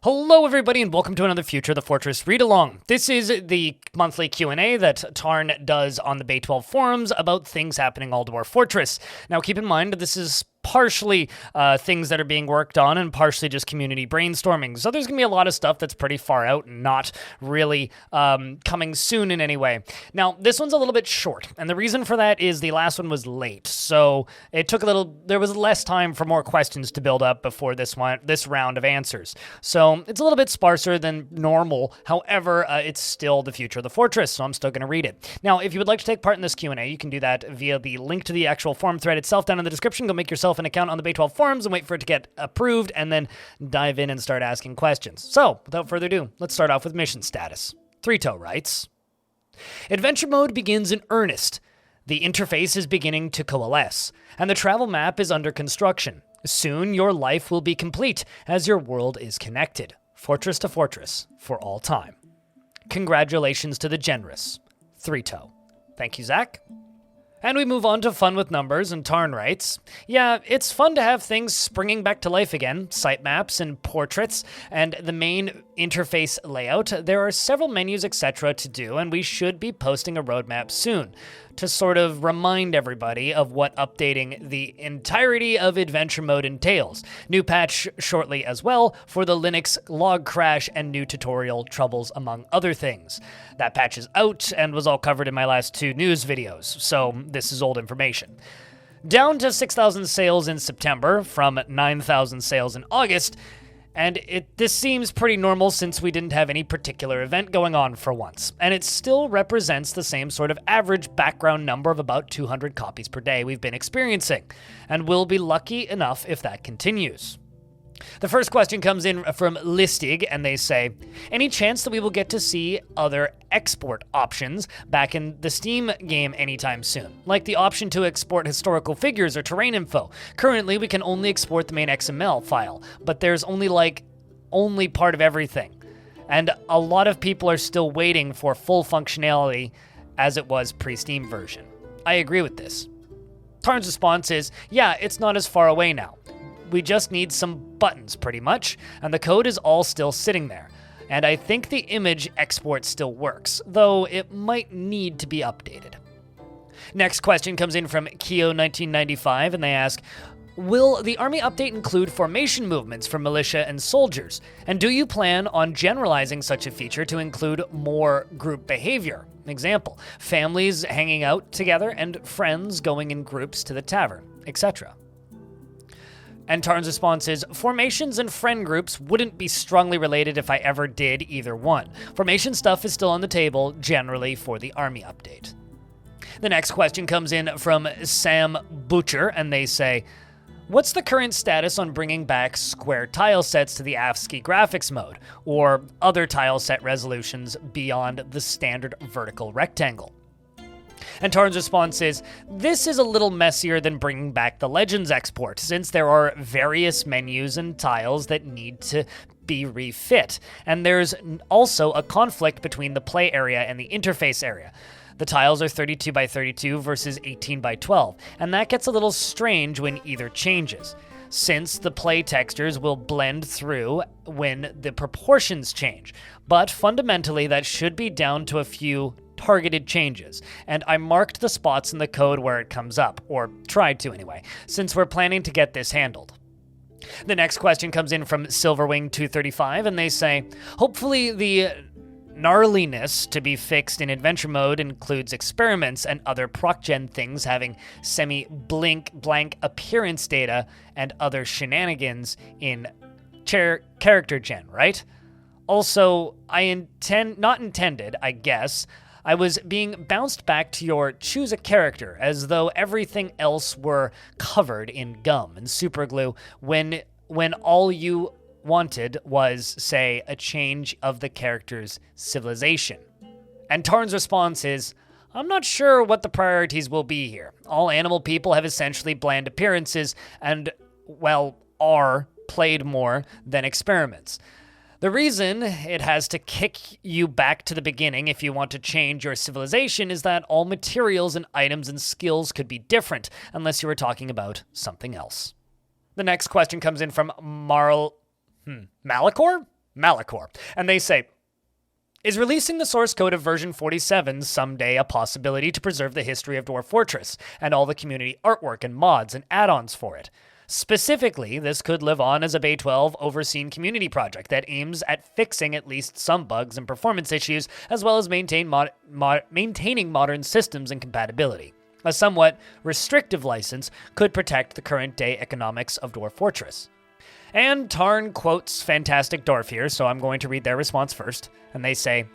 Hello everybody and welcome to another Future of the Fortress read-along. This is the monthly Q&A that Tarn does on the Bay 12 forums about things happening all Dwarf Fortress. Now keep in mind this is partially things that are being worked on and partially just community brainstorming. So there's going to be a lot of stuff that's pretty far out and not really coming soon in any way. Now, this one's a little bit short, and the reason for that is the last one was late. So it took there was less time for more questions to build up before this round of answers. So it's a little bit sparser than normal. However, it's still the Future of the Fortress, so I'm still going to read it. Now, if you would like to take part in this Q&A, you can do that via the link to the actual forum thread itself down in the description. Go make yourself an account on the Bay 12 forums and wait for it to get approved and then dive in and start asking questions. So, without further ado, let's start off with mission status. 3toe writes, Adventure mode begins in earnest. The interface is beginning to coalesce, and the travel map is under construction. Soon, your life will be complete as your world is connected, fortress to fortress, for all time. Congratulations to the generous. 3toe. Thank you, Zach. And we move on to fun with numbers, and Tarn writes, yeah, it's fun to have things springing back to life again, sitemaps and portraits, and the main interface layout. There are several menus, etc. to do, and we should be posting a roadmap soon to sort of remind everybody of what updating the entirety of Adventure Mode entails. New patch shortly as well for the Linux log crash and new tutorial troubles, among other things. That patch is out and was all covered in my last 2 news videos, so this is old information. Down to 6,000 sales in September from 9,000 sales in August, and this seems pretty normal since we didn't have any particular event going on for once, and it still represents the same sort of average background number of about 200 copies per day we've been experiencing, and we'll be lucky enough if that continues. The first question comes in from Listig, and they say, any chance that we will get to see other export options back in the Steam game anytime soon? Like the option to export historical figures or terrain info. Currently, we can only export the main XML file, but there's only part of everything. And a lot of people are still waiting for full functionality as it was pre-Steam version. I agree with this. Tarn's response is, yeah, it's not as far away now. We just need some buttons, pretty much, and the code is all still sitting there. And I think the image export still works, though it might need to be updated. Next question comes in from Keo1995, and they ask, will the army update include formation movements for militia and soldiers? And do you plan on generalizing such a feature to include more group behavior? Example, families hanging out together and friends going in groups to the tavern, etc. And Tarn's response is, formations and friend groups wouldn't be strongly related if I ever did either one. Formation stuff is still on the table, generally, for the army update. The next question comes in from Sam Butcher, and they say, what's the current status on bringing back square tile sets to the ASCII graphics mode, or other tile set resolutions beyond the standard vertical rectangle? And Tarn's response is, this is a little messier than bringing back the Legends export, since there are various menus and tiles that need to be refit, and there's also a conflict between the play area and the interface area. The tiles are 32 by 32 versus 18 by 12, and that gets a little strange when either changes, since the play textures will blend through when the proportions change. But fundamentally, that should be down to a few targeted changes, and I marked the spots in the code where it comes up, or tried to anyway, since we're planning to get this handled. The next question comes in from Silverwing235, and they say, hopefully the gnarliness to be fixed in adventure mode includes experiments and other proc-gen things having semi-blank appearance data and other shenanigans in character gen, right? Also, not intended, I guess, I was being bounced back to your choose a character as though everything else were covered in gum and superglue when all you wanted was, say, a change of the character's civilization. And Tarn's response is, I'm not sure what the priorities will be here. All animal people have essentially bland appearances and, well, are played more than experiments. The reason it has to kick you back to the beginning if you want to change your civilization is that all materials and items and skills could be different, unless you were talking about something else. The next question comes in from Malachor? Malachor. And they say, is releasing the source code of version 47 someday a possibility to preserve the history of Dwarf Fortress and all the community artwork and mods and add-ons for it? Specifically, this could live on as a Bay 12 overseen community project that aims at fixing at least some bugs and performance issues, as well as maintaining modern systems and compatibility. A somewhat restrictive license could protect the current-day economics of Dwarf Fortress. And Tarn quotes Fantastic Dwarf here, so I'm going to read their response first. And they say,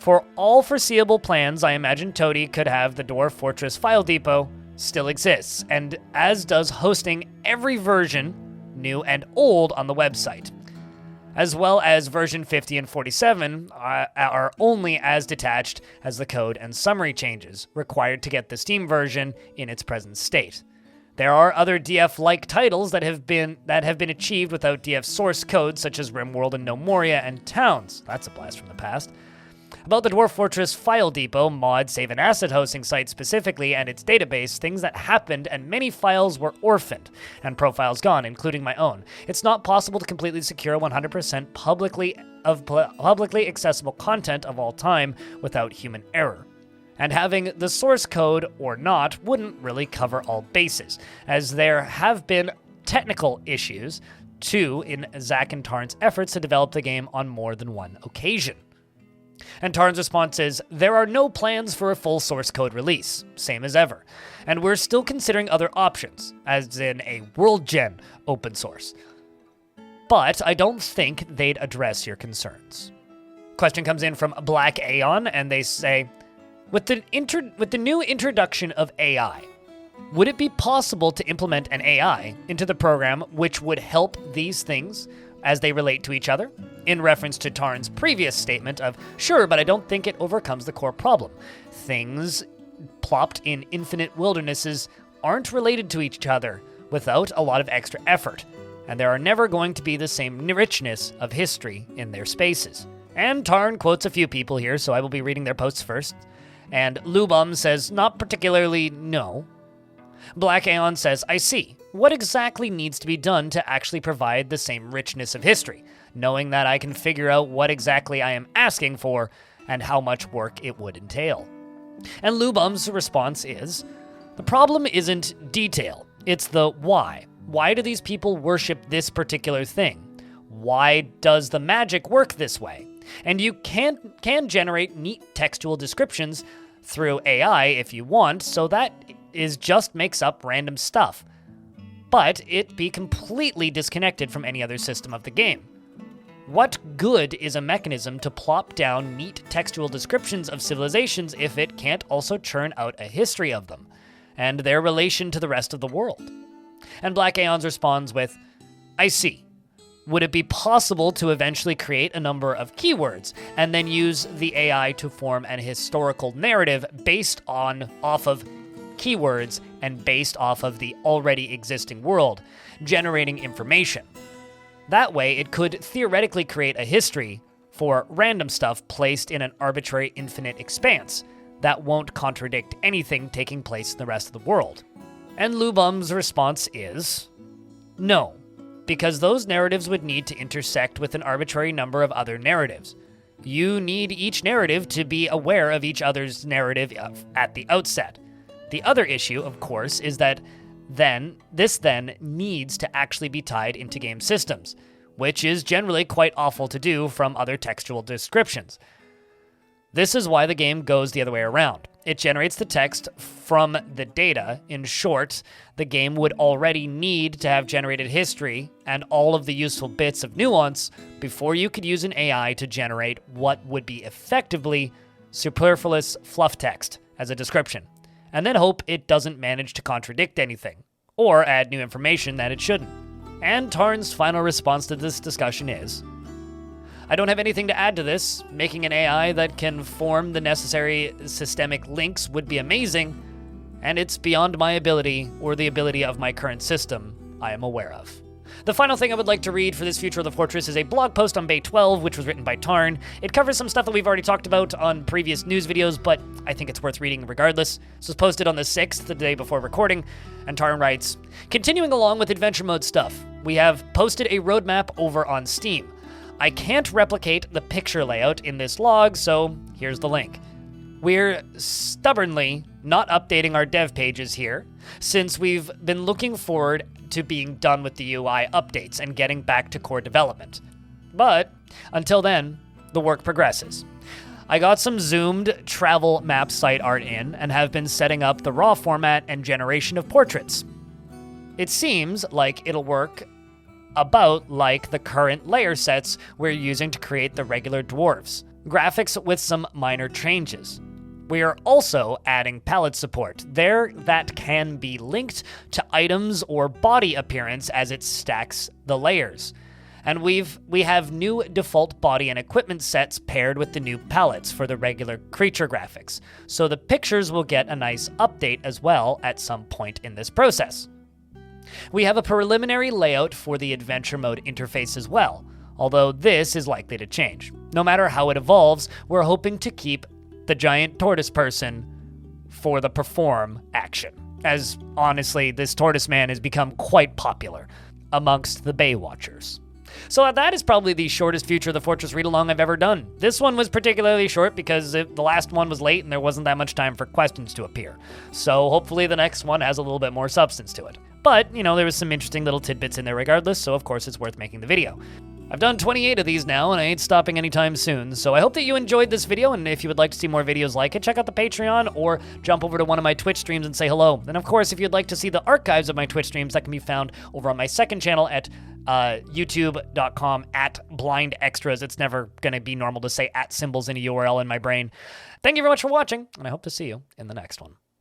for all foreseeable plans, I imagine Toady could have the Dwarf Fortress file depot still exists, and as does hosting every version, new and old, on the website. As well as version 50 and 47 are only as detached as the code and summary changes required to get the Steam version in its present state. There are other DF-like titles that have been achieved without DF source code, such as RimWorld and No Moria and Towns. That's a blast from the past. About the Dwarf Fortress File Depot, mod, save, and asset hosting site specifically, and its database, things that happened and many files were orphaned, and profiles gone, including my own. It's not possible to completely secure 100% publicly accessible content of all time without human error. And having the source code or not wouldn't really cover all bases, as there have been technical issues, too, in Zach and Tarn's efforts to develop the game on more than one occasion. And Tarn's response is, there are no plans for a full source code release, same as ever, and we're still considering other options, as in a world-gen open source. But I don't think they'd address your concerns. Question comes in from Black Aeon, and they say, with the new introduction of AI, would it be possible to implement an AI into the program which would help these things as they relate to each other? In reference to Tarn's previous statement of, sure, but I don't think it overcomes the core problem. Things plopped in infinite wildernesses aren't related to each other without a lot of extra effort, and there are never going to be the same richness of history in their spaces. And Tarn quotes a few people here, so I will be reading their posts first. And Lubum says, not particularly, no. Black Aeon says, I see. What exactly needs to be done to actually provide the same richness of history, knowing that I can figure out what exactly I am asking for and how much work it would entail? And Lubum's response is, the problem isn't detail, it's the why. Why do these people worship this particular thing? Why does the magic work this way? And you can generate neat textual descriptions through AI if you want, so that is just makes up random stuff. But it be completely disconnected from any other system of the game. What good is a mechanism to plop down neat textual descriptions of civilizations if it can't also churn out a history of them, and their relation to the rest of the world? And Black Aeons responds with, I see. Would it be possible to eventually create a number of keywords and then use the AI to form an historical narrative based off of keywords and based off of the already existing world, generating information? That way, it could theoretically create a history for random stuff placed in an arbitrary infinite expanse that won't contradict anything taking place in the rest of the world. And Lubum's response is, no. Because those narratives would need to intersect with an arbitrary number of other narratives. You need each narrative to be aware of each other's narrative at the outset. The other issue, of course, is that this needs to actually be tied into game systems, which is generally quite awful to do from other textual descriptions. This is why the game goes the other way around. It generates the text from the data. In short, the game would already need to have generated history and all of the useful bits of nuance before you could use an AI to generate what would be effectively superfluous fluff text as a description, and then hope it doesn't manage to contradict anything, or add new information that it shouldn't. And Tarn's final response to this discussion is, I don't have anything to add to this. Making an AI that can form the necessary systemic links would be amazing, and it's beyond my ability or the ability of my current system I am aware of. The final thing I would like to read for this Future of the Fortress is a blog post on Bay 12, which was written by Tarn. It covers some stuff that we've already talked about on previous news videos, but I think it's worth reading regardless. This was posted on the 6th, the day before recording, and Tarn writes, continuing along with adventure mode stuff, we have posted a roadmap over on Steam. I can't replicate the picture layout in this log, so here's the link. We're stubbornly not updating our dev pages here, since we've been looking forward to being done with the UI updates and getting back to core development. But until then, the work progresses. I got some zoomed travel map site art in and have been setting up the raw format and generation of portraits. It seems like it'll work about like the current layer sets we're using to create the regular dwarves. Graphics with some minor changes. We are also adding palette support there that can be linked to items or body appearance as it stacks the layers. And we have new default body and equipment sets paired with the new palettes for the regular creature graphics. So the pictures will get a nice update as well at some point in this process. We have a preliminary layout for the adventure mode interface as well, although this is likely to change. No matter how it evolves, we're hoping to keep the giant tortoise person for the perform action, as honestly, this tortoise man has become quite popular amongst the Bay Watchers. So that is probably the shortest Future of the Fortress read-along I've ever done. This one was particularly short because the last one was late and there wasn't that much time for questions to appear. So hopefully the next one has a little bit more substance to it. But, you know, there was some interesting little tidbits in there regardless, so of course it's worth making the video. I've done 28 of these now, and I ain't stopping anytime soon, so I hope that you enjoyed this video, and if you would like to see more videos like it, check out the Patreon, or jump over to one of my Twitch streams and say hello. And of course, if you'd like to see the archives of my Twitch streams, that can be found over on my second channel at youtube.com/blindextras. It's never going to be normal to say @ symbols in a URL in my brain. Thank you very much for watching, and I hope to see you in the next one.